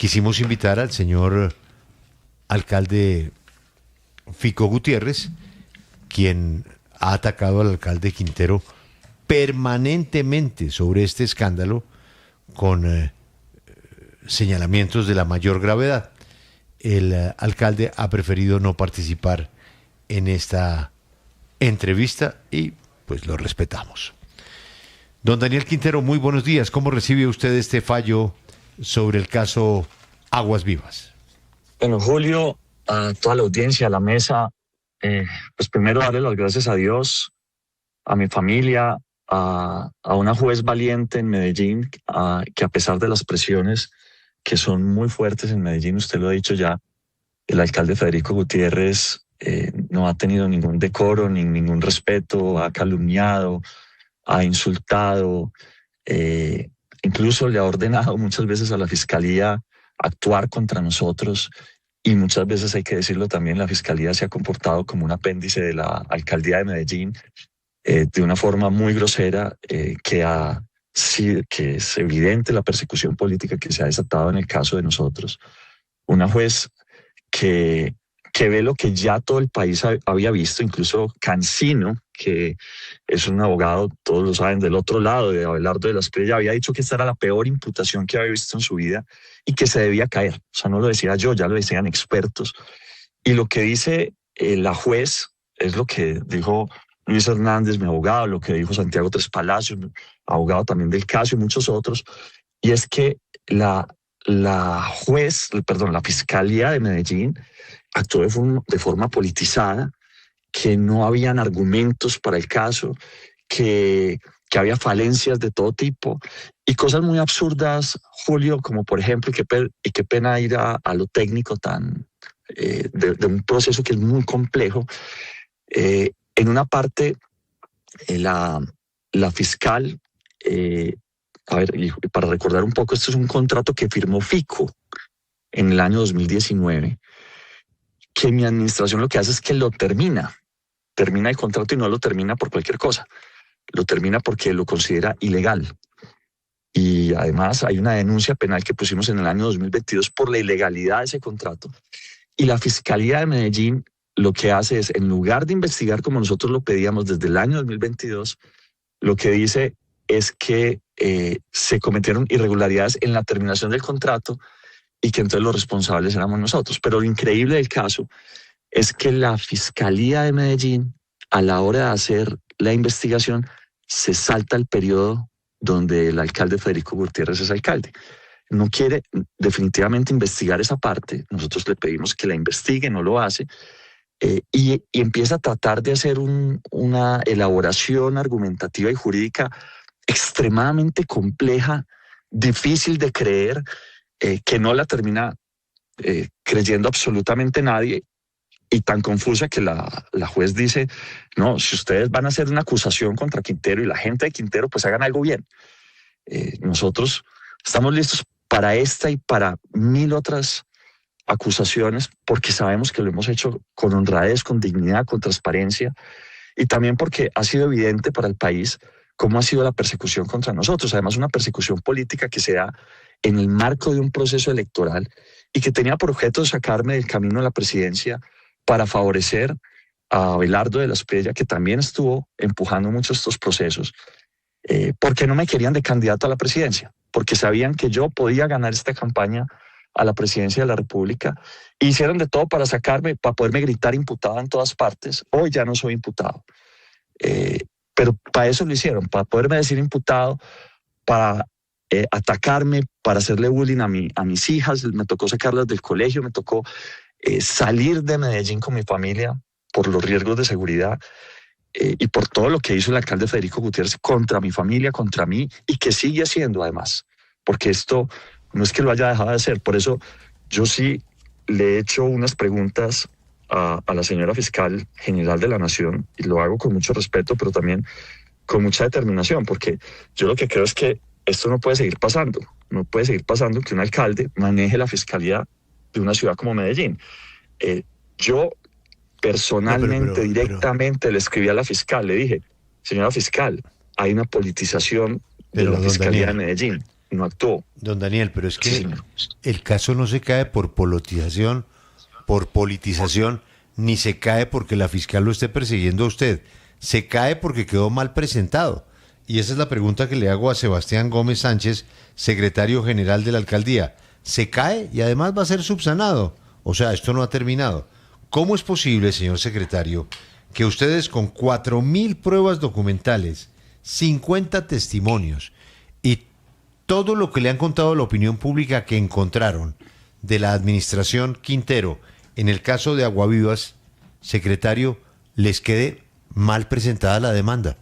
quisimos invitar al señor alcalde Fico Gutiérrez, quien ha atacado al alcalde Quintero permanentemente sobre este escándalo con señalamientos de la mayor gravedad. El alcalde ha preferido no participar en esta entrevista y pues lo respetamos. Don Daniel Quintero, muy buenos días. ¿Cómo recibe usted este fallo sobre el caso Aguas Vivas? Bueno, Julio, a toda la audiencia, a la mesa, pues primero darle las gracias a Dios, a mi familia, a una juez valiente en Medellín, que a pesar de las presiones que son muy fuertes en Medellín, usted lo ha dicho ya, el alcalde Federico Gutiérrez no ha tenido ningún decoro, ni ningún respeto, ha calumniado, ha insultado, incluso le ha ordenado muchas veces a la fiscalía actuar contra nosotros, y muchas veces, hay que decirlo también, la fiscalía se ha comportado como un apéndice de la alcaldía de Medellín, de una forma muy grosera, que es evidente la persecución política que se ha desatado en el caso de nosotros. Una juez que ve lo que ya todo el país había visto, incluso Cancino, que es un abogado, todos lo saben, del otro lado, de Abelardo de la Espriella, había dicho que esta era la peor imputación que había visto en su vida y que se debía caer. O sea, no lo decía yo, ya lo decían expertos. Y lo que dice la juez es lo que dijo Luis Hernández, mi abogado, lo que dijo Santiago Tres Palacios, abogado también del caso, y muchos otros, y es que la Fiscalía de Medellín actuó de forma politizada, que no habían argumentos para el caso, que había falencias de todo tipo y cosas muy absurdas, Julio, como por ejemplo, y qué pena ir a lo técnico de un proceso que es muy complejo. En una parte, la fiscal, a ver, y para recordar un poco, esto es un contrato que firmó Fico en el año 2019, que mi administración lo que hace es que lo termina el contrato, y no lo termina por cualquier cosa, lo termina porque lo considera ilegal. Y además hay una denuncia penal que pusimos en el año 2022 por la ilegalidad de ese contrato. Y la Fiscalía de Medellín lo que hace es, en lugar de investigar como nosotros lo pedíamos desde el año 2022, lo que dice es que se cometieron irregularidades en la terminación del contrato y que entonces los responsables éramos nosotros. Pero lo increíble del caso es que la Fiscalía de Medellín, a la hora de hacer la investigación, se salta el periodo donde el alcalde Federico Gutiérrez es alcalde. No quiere definitivamente investigar esa parte. Nosotros le pedimos que la investigue, no lo hace, y empieza a tratar de hacer una elaboración argumentativa y jurídica extremadamente compleja, difícil de creer, que no la termina creyendo absolutamente nadie, y tan confusa que la juez dice, no, si ustedes van a hacer una acusación contra Quintero y la gente de Quintero, pues hagan algo bien. Nosotros estamos listos para esta y para 1000 otras acusaciones, porque sabemos que lo hemos hecho con honradez, con dignidad, con transparencia, y también porque ha sido evidente para el país cómo ha sido la persecución contra nosotros. Además, una persecución política que se da en el marco de un proceso electoral y que tenía por objeto sacarme del camino de la presidencia para favorecer a Abelardo de la Espriella, que también estuvo empujando mucho estos procesos, porque no me querían de candidato a la presidencia, porque sabían que yo podía ganar esta campaña a la presidencia de la República, e hicieron de todo para sacarme, para poderme gritar imputado en todas partes. Hoy ya no soy imputado, pero para eso lo hicieron, para poderme decir imputado, para atacarme, para hacerle bullying a mis hijas. Me tocó sacarlas del colegio, me tocó salir de Medellín con mi familia por los riesgos de seguridad, y por todo lo que hizo el alcalde Federico Gutiérrez contra mi familia, contra mí, y que sigue haciendo además, porque esto no es que lo haya dejado de hacer. Por eso yo sí le he hecho unas preguntas a la señora fiscal general de la Nación, y lo hago con mucho respeto, pero también con mucha determinación, porque yo lo que creo es que esto no puede seguir pasando. No puede seguir pasando que un alcalde maneje la fiscalía de una ciudad como Medellín. Yo personalmente, directamente le escribí a la fiscal, le dije, señora fiscal, hay una politización de la Fiscalía de Medellín. no actuó. Don Daniel, pero es Sí, que señor. el caso no se cae por politización, ni se cae porque la fiscal lo esté persiguiendo a usted. Se cae porque quedó mal presentado. Y esa es la pregunta que le hago a Sebastián Gómez Sánchez, secretario general de la alcaldía. Se cae y además va a ser subsanado. O sea, esto no ha terminado. ¿Cómo es posible, señor secretario, que ustedes con 4.000 pruebas documentales, 50 testimonios y todo lo que le han contado a la opinión pública que encontraron de la administración Quintero en el caso de Aguavivas, secretario, les quede mal presentada la demanda?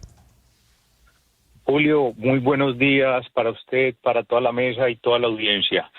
Julio, muy buenos días para usted, para toda la mesa y toda la audiencia.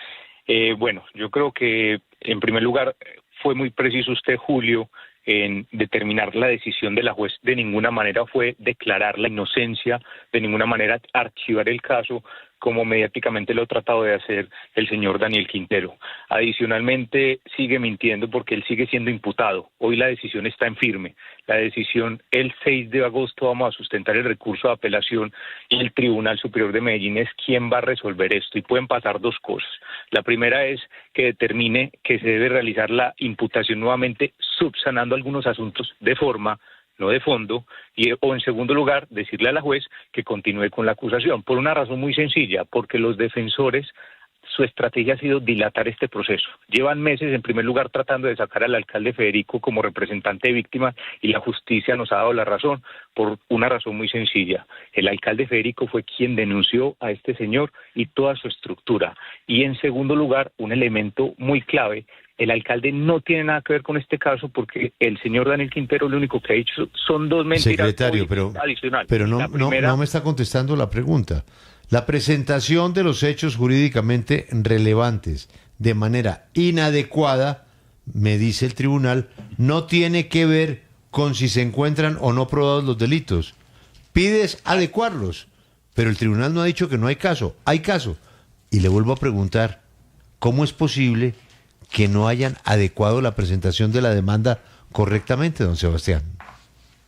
Bueno, yo creo que en primer lugar fue muy preciso usted, Julio, en determinar la decisión de la juez. De ninguna manera fue declarar la inocencia, de ninguna manera archivar el caso, como mediáticamente lo ha tratado de hacer el señor Daniel Quintero. Adicionalmente, sigue mintiendo porque él sigue siendo imputado. Hoy la decisión está en firme. La decisión, el 6 de agosto vamos a sustentar el recurso de apelación y el Tribunal Superior de Medellín es quien va a resolver esto. Y pueden pasar dos cosas. La primera es que determine que se debe realizar la imputación nuevamente, subsanando algunos asuntos de forma, no de fondo, o en segundo lugar, decirle a la juez que continúe con la acusación, por una razón muy sencilla, porque los defensores, su estrategia ha sido dilatar este proceso. Llevan meses, en primer lugar, tratando de sacar al alcalde Federico como representante de víctimas y la justicia nos ha dado la razón por una razón muy sencilla. El alcalde Federico fue quien denunció a este señor y toda su estructura. Y en segundo lugar, un elemento muy clave, el alcalde no tiene nada que ver con este caso porque el señor Daniel Quintero lo único que ha dicho son dos mentiras. Secretario, adicionales. pero no, La primera, no me está contestando la pregunta. La presentación de los hechos jurídicamente relevantes de manera inadecuada, me dice el tribunal, no tiene que ver con si se encuentran o no probados los delitos. Pides adecuarlos, pero el tribunal no ha dicho que no hay caso. Hay caso. Y le vuelvo a preguntar, ¿cómo es posible que no hayan adecuado la presentación de la demanda correctamente, don Sebastián?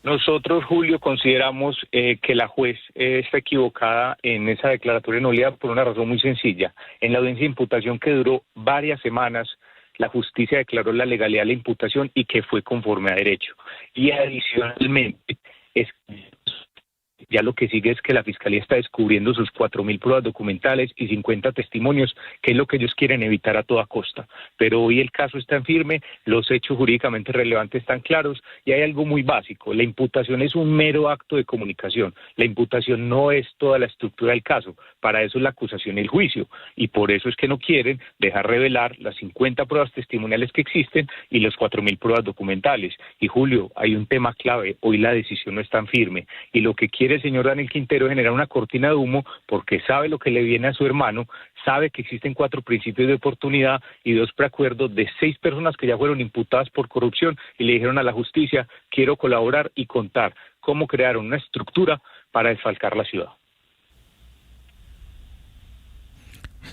nosotros, Julio, consideramos que la juez está equivocada en esa declaratoria de nulidad por una razón muy sencilla. En la audiencia de imputación que duró varias semanas, la justicia declaró la legalidad de la imputación y que fue conforme a derecho. Y adicionalmente, ya lo que sigue es que la Fiscalía está descubriendo sus 4.000 pruebas documentales y 50 testimonios, que es lo que ellos quieren evitar a toda costa. Pero hoy el caso está en firme, los hechos jurídicamente relevantes están claros y hay algo muy básico. La imputación es un mero acto de comunicación. La imputación no es toda la estructura del caso. Para eso es la acusación y el juicio. Y por eso es que no quieren dejar revelar las 50 pruebas testimoniales que existen y las 4.000 pruebas documentales. Y Julio, hay un tema clave. Hoy la decisión no es tan firme. Y lo que quiere el señor Daniel Quintero generar una cortina de humo porque sabe lo que le viene a su hermano, sabe que existen 4 principios de oportunidad y 2 preacuerdos de 6 personas que ya fueron imputadas por corrupción y le dijeron a la justicia, quiero colaborar y contar cómo crearon una estructura para desfalcar la ciudad.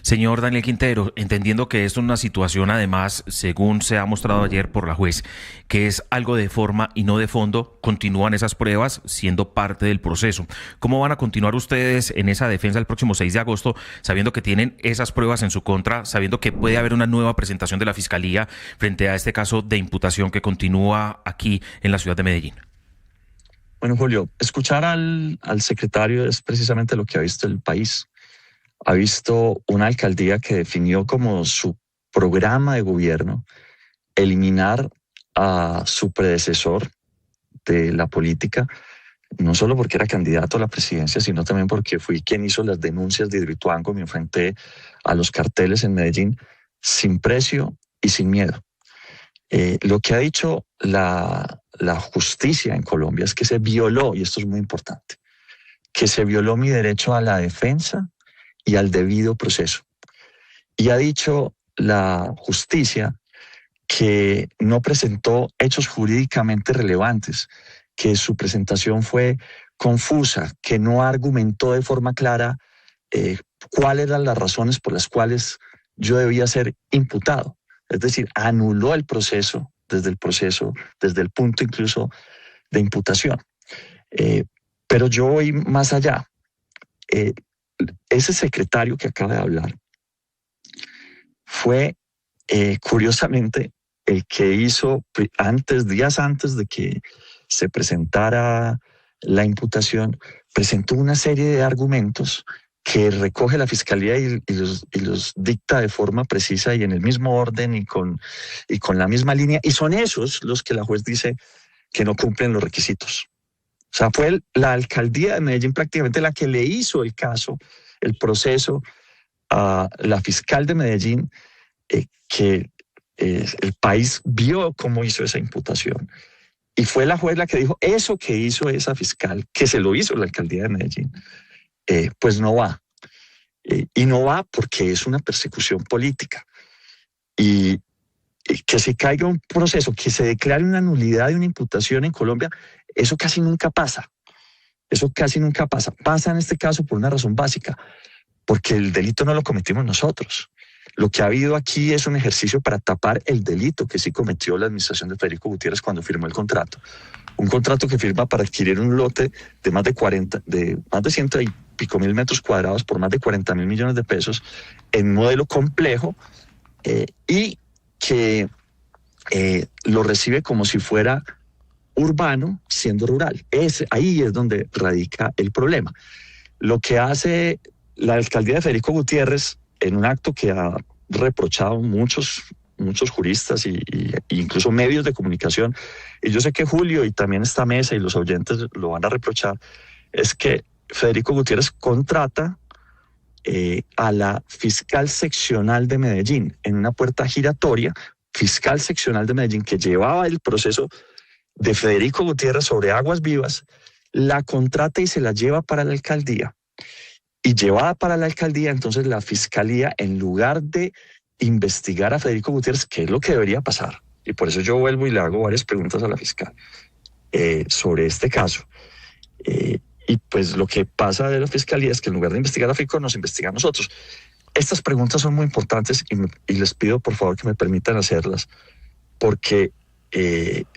Señor Daniel Quintero, entendiendo que esto es una situación, además, según se ha mostrado ayer por la juez, que es algo de forma y no de fondo, continúan esas pruebas siendo parte del proceso. ¿Cómo van a continuar ustedes en esa defensa el próximo 6 de agosto, sabiendo que tienen esas pruebas en su contra, sabiendo que puede haber una nueva presentación de la Fiscalía frente a este caso de imputación que continúa aquí en la ciudad de Medellín? Bueno, Julio, escuchar al secretario es precisamente lo que ha visto el país. Ha visto una alcaldía que definió como su programa de gobierno eliminar a su predecesor de la política, no solo porque era candidato a la presidencia, sino también porque fui quien hizo las denuncias de Hidroituango, me enfrenté a los carteles en Medellín sin precio y sin miedo. Lo que ha dicho la justicia en Colombia es que se violó, y esto es muy importante, que se violó mi derecho a la defensa y al debido proceso. Y ha dicho la justicia que no presentó hechos jurídicamente relevantes, que su presentación fue confusa, que no argumentó de forma clara cuáles eran las razones por las cuales yo debía ser imputado. Es decir, anuló el proceso, desde el punto incluso de imputación. Pero yo voy más allá. ese secretario que acaba de hablar fue, curiosamente, el que hizo días antes de que se presentara la imputación, presentó una serie de argumentos que recoge la Fiscalía y los dicta de forma precisa y en el mismo orden y con la misma línea, y son esos los que la juez dice que no cumplen los requisitos. O sea, fue la alcaldía de Medellín prácticamente la que le hizo el caso, el proceso a la fiscal de Medellín, que el país vio cómo hizo esa imputación. Y fue la juez la que dijo, eso que hizo esa fiscal, que se lo hizo la alcaldía de Medellín, pues no va. Y no va porque es una persecución política. Y que se caiga un proceso, que se declare una nulidad de una imputación en Colombia, eso casi nunca pasa. Eso casi nunca pasa. Pasa en este caso por una razón básica, porque el delito no lo cometimos nosotros. Lo que ha habido aquí es un ejercicio para tapar el delito que sí cometió la administración de Federico Gutiérrez cuando firmó el contrato. Un contrato que firma para adquirir un lote de más de 100 y pico mil metros cuadrados por más de 40.000 millones de pesos en modelo complejo, y que lo recibe como si fuera urbano siendo rural. Ahí es donde radica el problema. Lo que hace la alcaldía de Federico Gutiérrez en un acto que ha reprochado muchos juristas y incluso medios de comunicación, y yo sé que Julio y también esta mesa y los oyentes lo van a reprochar, es que Federico Gutiérrez contrata a la fiscal seccional de Medellín en una puerta giratoria, fiscal seccional de Medellín que llevaba el proceso de Federico Gutiérrez sobre aguas vivas, la contrata y se la lleva para la alcaldía. Y llevada para la alcaldía, entonces la fiscalía, en lugar de investigar a Federico Gutiérrez, que es lo que debería pasar, y por eso yo vuelvo y le hago varias preguntas a la fiscal sobre este caso. Y pues lo que pasa de la fiscalía es que en lugar de investigar a Fico, nos investiga a nosotros. Estas preguntas son muy importantes y les pido por favor que me permitan hacerlas, porque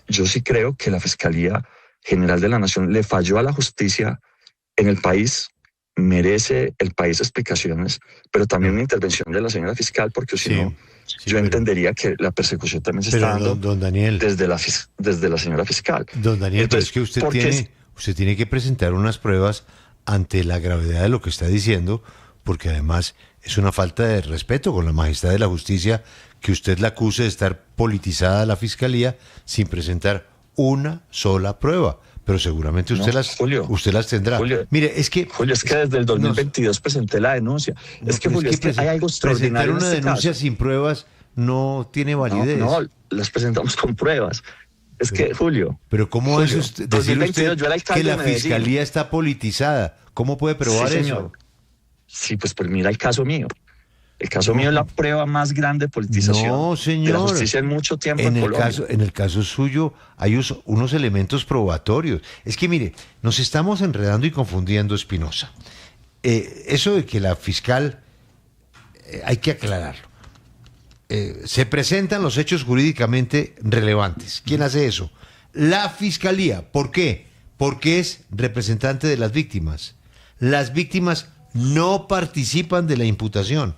yo sí creo que la Fiscalía General de la Nación le falló a la justicia en el país. Merece el país explicaciones, pero también una intervención de la señora fiscal, porque si no, yo entendería que la persecución también se está dando don Daniel, desde la señora fiscal. Don Daniel, entonces, pero es que usted tiene que presentar unas pruebas ante la gravedad de lo que está diciendo, porque además es una falta de respeto con la majestad de la justicia que usted la acuse de estar politizada la fiscalía sin presentar una sola prueba. Pero seguramente usted las tendrá. Julio, mire, es que desde el 2022 presenté la denuncia. Julio, es que hay algo extraordinario. Presentar una denuncia sin pruebas no tiene validez. No, las presentamos con pruebas. Julio. Pero ¿cómo es usted, decir usted que la fiscalía está politizada? ¿Cómo puede probar eso? Sí, pues mira el caso mío. El caso mío es la prueba más grande de politización de la justicia en mucho tiempo en Colombia. En el caso suyo hay unos elementos probatorios. Es que mire, nos estamos enredando y confundiendo, Espinosa. Eso de que la fiscal, hay que aclararlo. Se presentan los hechos jurídicamente relevantes. ¿Quién hace eso? La fiscalía. ¿Por qué? Porque es representante de las víctimas. Las víctimas no participan de la imputación.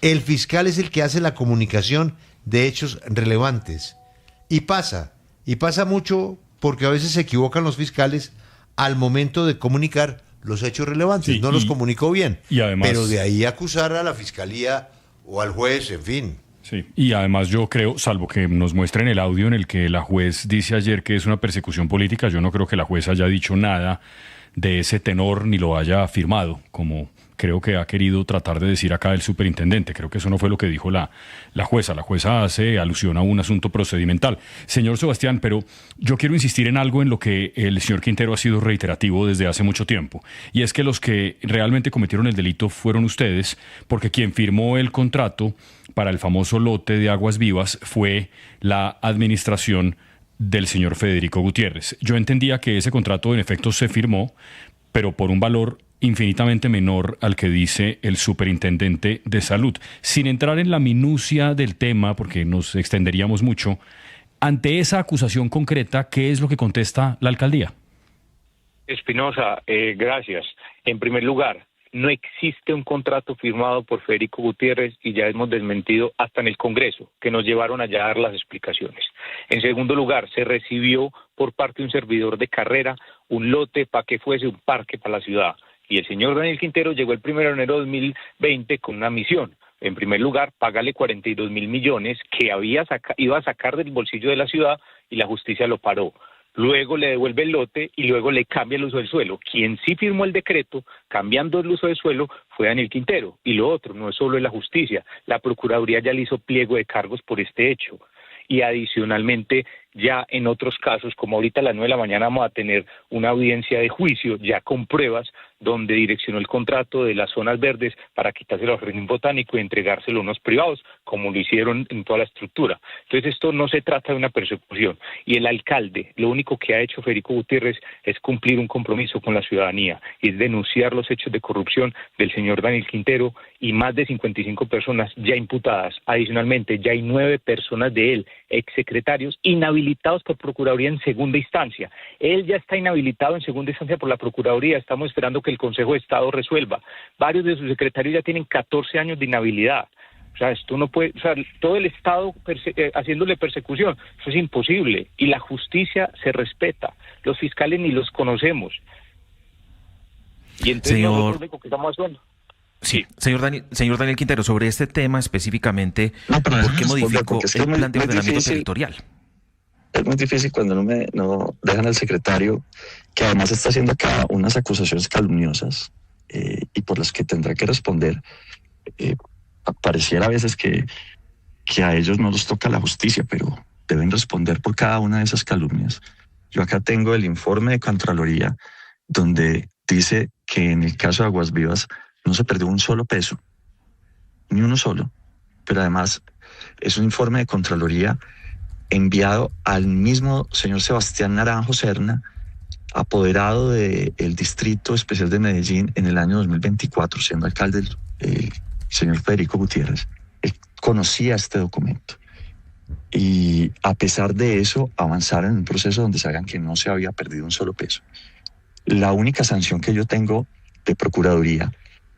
El fiscal es el que hace la comunicación de hechos relevantes. Y pasa mucho porque a veces se equivocan los fiscales al momento de comunicar los hechos relevantes. Sí, no los comunicó bien. Y además, pero de ahí acusar a la fiscalía o al juez, en fin. Sí, y además yo creo, salvo que nos muestren el audio en el que la juez dice ayer que es una persecución política, yo no creo que la juez haya dicho nada de ese tenor ni lo haya afirmado, como creo que ha querido tratar de decir acá el superintendente. Creo que eso no fue lo que dijo la jueza. La jueza hace alusión a un asunto procedimental. Señor Sebastián, pero yo quiero insistir en algo en lo que el señor Quintero ha sido reiterativo desde hace mucho tiempo, y es que los que realmente cometieron el delito fueron ustedes, porque quien firmó el contrato para el famoso lote de aguas vivas fue la administración del señor Federico Gutiérrez. Yo entendía que ese contrato en efecto se firmó, pero por un valor infinitamente menor al que dice el superintendente de salud. Sin entrar en la minucia del tema, porque nos extenderíamos mucho, ante esa acusación concreta, ¿qué es lo que contesta la alcaldía? Espinosa, gracias. En primer lugar, no existe un contrato firmado por Federico Gutiérrez y ya hemos desmentido hasta en el Congreso, que nos llevaron allá a dar las explicaciones. En segundo lugar, se recibió por parte de un servidor de carrera un lote para que fuese un parque para la ciudad. Y el señor Daniel Quintero llegó el 1 de enero de 2020 con una misión. En primer lugar, págale 42 mil millones que iba a sacar del bolsillo de la ciudad y la justicia lo paró. Luego le devuelve el lote y luego le cambia el uso del suelo. Quien sí firmó el decreto cambiando el uso del suelo fue Daniel Quintero. Y lo otro, no es solo en la justicia, la Procuraduría ya le hizo pliego de cargos por este hecho. Y adicionalmente, ya en otros casos, como ahorita a las 9 de la mañana vamos a tener una audiencia de juicio ya con pruebas donde direccionó el contrato de las zonas verdes para quitárselo al jardín botánico y entregárselo a unos privados, como lo hicieron en toda la estructura. Entonces esto no se trata de una persecución. Y el alcalde, lo único que ha hecho Federico Gutiérrez es cumplir un compromiso con la ciudadanía, y es denunciar los hechos de corrupción del señor Daniel Quintero y más de 55 personas ya imputadas. Adicionalmente, ya hay 9 personas de él, exsecretarios, inhabilitados por Procuraduría en segunda instancia. Él ya está inhabilitado en segunda instancia por la Procuraduría. Estamos esperando que el Consejo de Estado resuelva. Varios de sus secretarios ya tienen 14 años de inhabilidad. O sea, esto no puede, o sea, todo el Estado haciéndole persecución, eso es imposible. Y la justicia se respeta. Los fiscales ni los conocemos. Y entonces nosotros lo único que estamos haciendo. Sí, señor Daniel Quintero, sobre este tema específicamente, ¿por qué modificó el plan de ordenamiento territorial? Es muy difícil cuando no dejan al secretario, que además está haciendo acá unas acusaciones calumniosas y por las que tendrá que responder. Pareciera a veces que a ellos no les toca la justicia, pero deben responder por cada una de esas calumnias. Yo acá tengo el informe de Contraloría donde dice que en el caso de Aguas Vivas no se perdió un solo peso, ni uno solo. Pero además es un informe de Contraloría enviado al mismo señor Sebastián Naranjo Serna, apoderado del Distrito Especial de Medellín en el año 2024, siendo alcalde el señor Federico Gutiérrez. Él conocía este documento. Y a pesar de eso, avanzaron en un proceso donde sabían que no se había perdido un solo peso. La única sanción que yo tengo de Procuraduría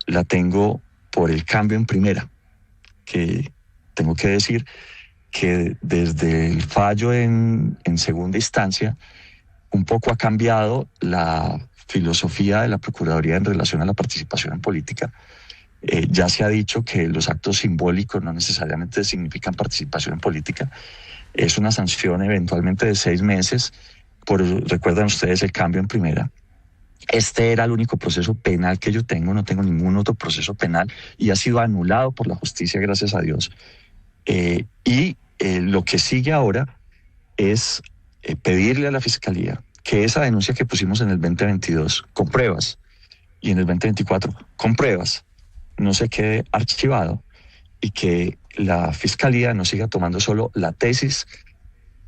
la tengo por el cambio en primera, que tengo que decir que desde el fallo en segunda instancia un poco ha cambiado la filosofía de la Procuraduría en relación a la participación en política. Ya se ha dicho que los actos simbólicos no necesariamente significan participación en política. Es una sanción eventualmente de 6 meses recuerdan ustedes el cambio en primera. Este era el único proceso penal que yo tengo, no tengo ningún otro proceso penal y ha sido anulado por la justicia, gracias a Dios. Lo que sigue ahora es pedirle a la Fiscalía que esa denuncia que pusimos en el 2022 con pruebas y en el 2024 con pruebas no se quede archivado y que la Fiscalía no siga tomando solo la tesis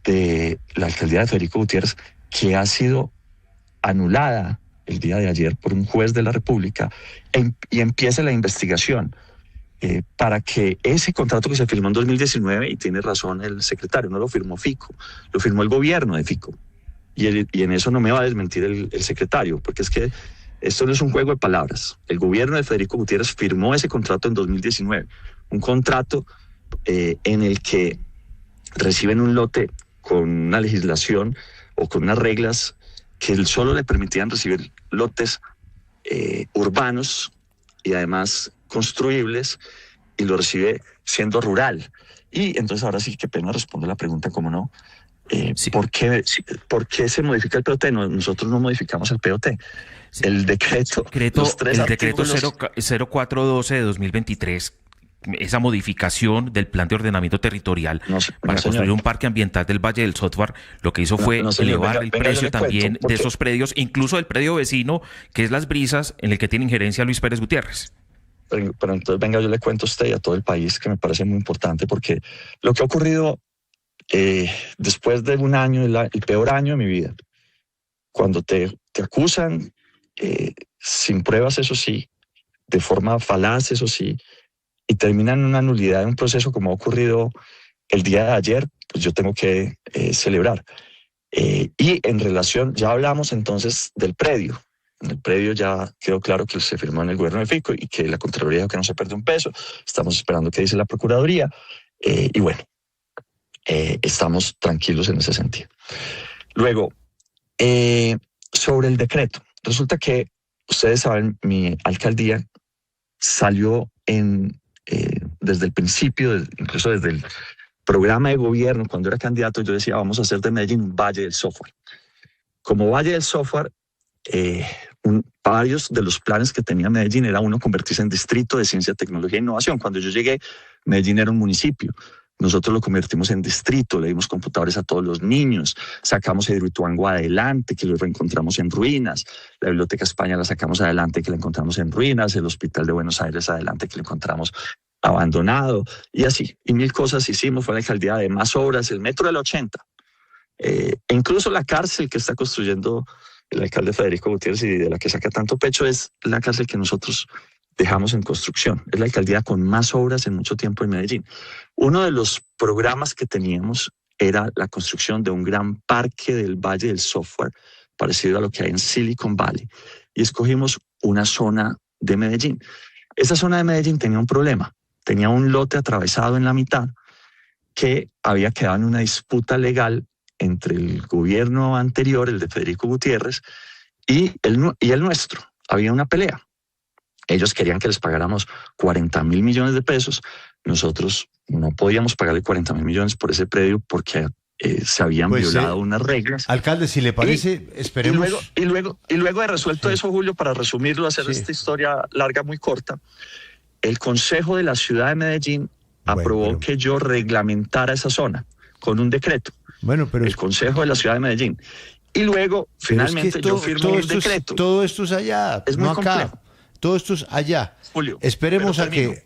de la alcaldía de Federico Gutiérrez, que ha sido anulada el día de ayer por un juez de la República, y empiece la investigación para que ese contrato que se firmó en 2019, y tiene razón el secretario, no lo firmó Fico, lo firmó el gobierno de Fico, y en eso no me va a desmentir el secretario, porque es que esto no es un juego de palabras. El gobierno de Federico Gutiérrez firmó ese contrato en 2019, un contrato en el que reciben un lote con una legislación o con unas reglas que solo le permitían recibir lotes urbanos y además construibles, y lo recibe siendo rural. Y entonces ahora sí, qué pena responde la pregunta, ¿cómo no? Sí. ¿Por qué se modifica el POT? Nosotros no modificamos el POT. Sí. El decreto 0412 de 2023, esa modificación del plan de ordenamiento territorial para construir un parque ambiental del Valle del Software, lo que hizo fue elevar el precio también de esos predios, incluso del predio vecino, que es Las Brisas, en el que tiene injerencia Luis Pérez Gutiérrez. Pero entonces, venga, yo le cuento a usted y a todo el país, que me parece muy importante, porque lo que ha ocurrido después de un año, el peor año de mi vida, cuando te acusan sin pruebas, eso sí, de forma falaz, eso sí, y terminan en una nulidad de un proceso como ha ocurrido el día de ayer, pues yo tengo que celebrar. Y en relación, ya hablamos entonces del predio. En el predio ya quedó claro que se firmó en el gobierno de Fico y que la Contraloría dijo que no se pierde un peso. Estamos esperando qué dice la Procuraduría. Y bueno, estamos tranquilos en ese sentido. Luego, sobre el decreto. Resulta que, ustedes saben, mi alcaldía salió desde el principio, incluso desde el programa de gobierno, cuando era candidato, yo decía, vamos a hacer de Medellín un Valle del Software. Como Valle del Software, varios de los planes que tenía Medellín era uno convertirse en distrito de ciencia, tecnología e innovación. Cuando yo llegué, Medellín era un municipio. Nosotros lo convertimos en distrito, le dimos computadores a todos los niños, sacamos Hidroituango adelante, que lo reencontramos en ruinas, la Biblioteca España la sacamos adelante, que la encontramos en ruinas, el Hospital de Buenos Aires adelante, que lo encontramos abandonado, y así, y mil cosas hicimos. Fue la alcaldía de más obras, el metro del 80, e incluso la cárcel que está construyendo el alcalde Federico Gutiérrez y de la que saca tanto pecho es la cárcel que nosotros dejamos en construcción. Es la alcaldía con más obras en mucho tiempo en Medellín. Uno de los programas que teníamos era la construcción de un gran parque del Valle del Software, parecido a lo que hay en Silicon Valley, y escogimos una zona de Medellín. Esa zona de Medellín tenía un problema, tenía un lote atravesado en la mitad que había quedado en una disputa legal entre el gobierno anterior, el de Federico Gutiérrez, y el nuestro. Había una pelea. Ellos querían que les pagáramos 40.000 millones de pesos. Nosotros no podíamos pagarle 40.000 millones por ese predio porque se habían violado unas reglas. Alcalde, si le parece, esperemos. Y luego de resuelto eso, Julio, para resumirlo, hacer esta historia larga, muy corta, el Consejo de la Ciudad de Medellín aprobó que yo reglamentara esa zona con un decreto. El Consejo de la Ciudad de Medellín. Y luego, finalmente, yo firmé un decreto. Todo esto es allá, es no muy acá. complejo. Todo esto es allá. Julio, esperemos a que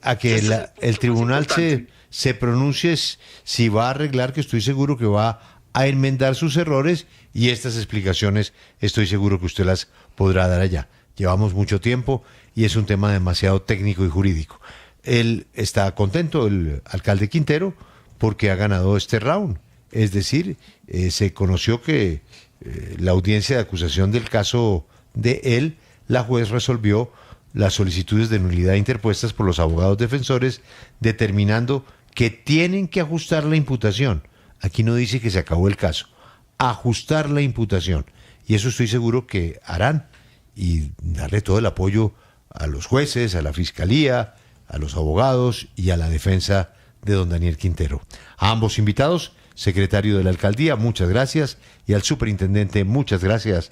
el tribunal se pronuncie si va a arreglar, que estoy seguro que va a enmendar sus errores, y estas explicaciones estoy seguro que usted las podrá dar allá. Llevamos mucho tiempo y es un tema demasiado técnico y jurídico. Él está contento, el alcalde Quintero, porque ha ganado este round. Es decir, se conoció que la audiencia de acusación del caso de él, la juez resolvió las solicitudes de nulidad interpuestas por los abogados defensores, determinando que tienen que ajustar la imputación. Aquí no dice que se acabó el caso, ajustar la imputación. Y eso estoy seguro que harán, y darle todo el apoyo a los jueces, a la fiscalía, a los abogados y a la defensa de don Daniel Quintero. A ambos invitados, secretario de la alcaldía, muchas gracias, y al superintendente, muchas gracias.